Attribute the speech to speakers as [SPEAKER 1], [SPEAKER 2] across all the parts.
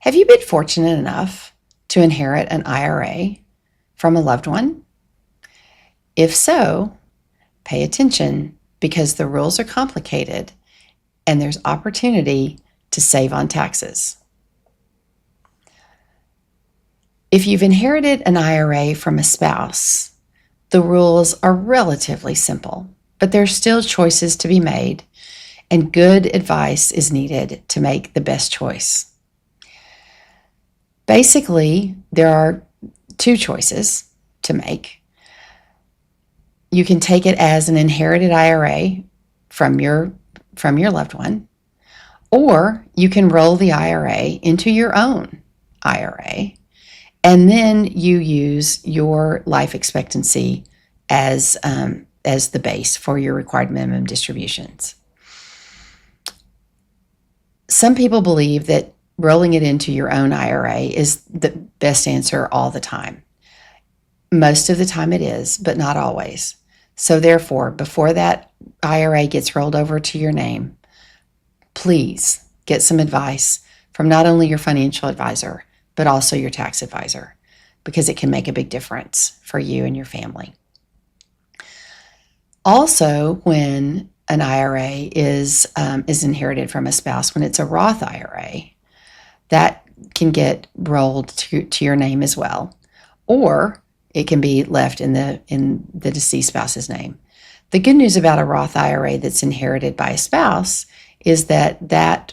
[SPEAKER 1] Have you been fortunate enough to inherit an IRA from a loved one? If so, pay attention because the rules are complicated and there's opportunity to save on taxes. If you've inherited an IRA from a spouse, the rules are relatively simple, but there's still choices to be made, and good advice is needed to make the best choice. Basically, there are two choices to make. You can take it as an inherited IRA from your loved one, or you can roll the IRA into your own IRA, and then you use your life expectancy as the base for your required minimum distributions. Some people believe that rolling it into your own IRA is the best answer all the time. Most of the time it is, but not always. So therefore, before that IRA gets rolled over to your name, please get some advice from not only your financial advisor, but also your tax advisor, because it can make a big difference for you and your family. Also, when an IRA is inherited from a spouse, when it's a Roth IRA, that can get rolled to your name as well, or it can be left in the deceased spouse's name. The good news about a Roth IRA that's inherited by a spouse is that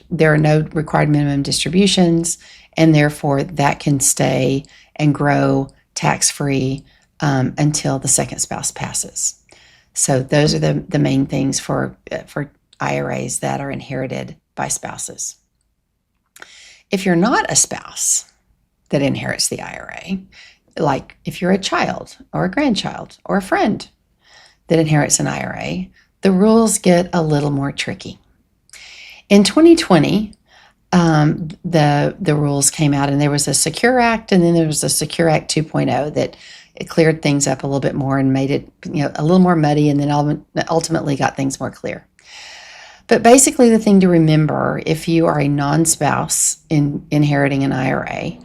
[SPEAKER 1] there are no required minimum distributions, and therefore that can stay and grow tax-free until the second spouse passes. So those are the main things for IRAs that are inherited by spouses. If you're not a spouse that inherits the IRA, like if you're a child or a grandchild or a friend that inherits an IRA, the rules get a little more tricky. In 2020, the rules came out, and there was a Secure Act, and then there was a Secure Act 2.0 that it cleared things up a little bit more and made it a little more muddy, and then ultimately got things more clear. But basically, the thing to remember, if you are a non-spouse inheriting an IRA,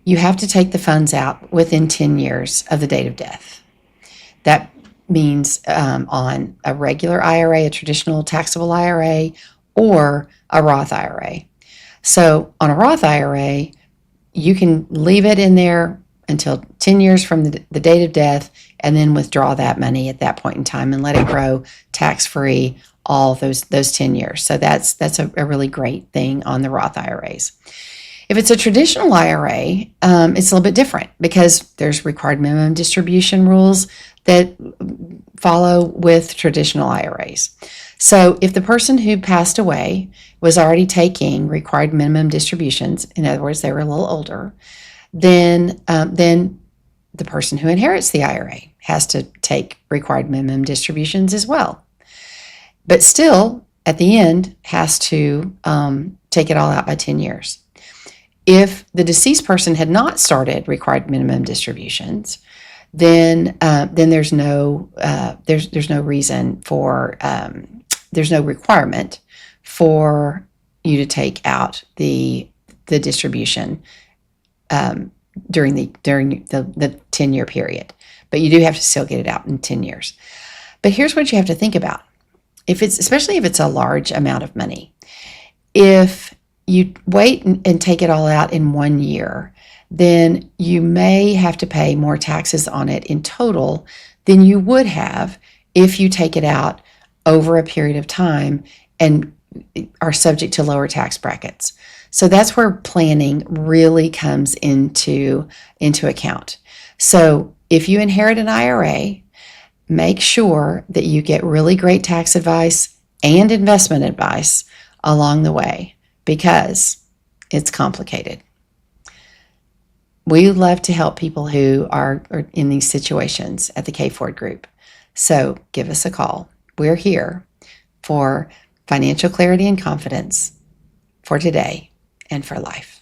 [SPEAKER 1] you have to take the funds out within 10 years of the date of death. That means on a regular IRA, a traditional taxable IRA, or a Roth IRA. So on a Roth IRA, you can leave it in there until 10 years from the date of death, and then withdraw that money at that point in time and let it grow tax-free all those 10 years. So that's a really great thing on the Roth IRAs. If it's a traditional IRA, it's a little bit different because there's required minimum distribution rules that follow with traditional IRAs. So if the person who passed away was already taking required minimum distributions, in other words, they were a little older, then the person who inherits the IRA has to take required minimum distributions as well. But still, at the end, has to take it all out by 10 years. If the deceased person had not started required minimum distributions, then there's no reason for there's no requirement for you to take out the distribution during the 10-year period. But you do have to still get it out in 10 years. But here's what you have to think about. Especially if it's a large amount of money. If you wait and take it all out in 1 year, then you may have to pay more taxes on it in total than you would have if you take it out over a period of time and are subject to lower tax brackets. So that's where planning really comes into account. So if you inherit an IRA, make sure that you get really great tax advice and investment advice along the way, because it's complicated. We love to help people who are in these situations at the K Ford Group. So give us a call. We're here for financial clarity and confidence for today and for life.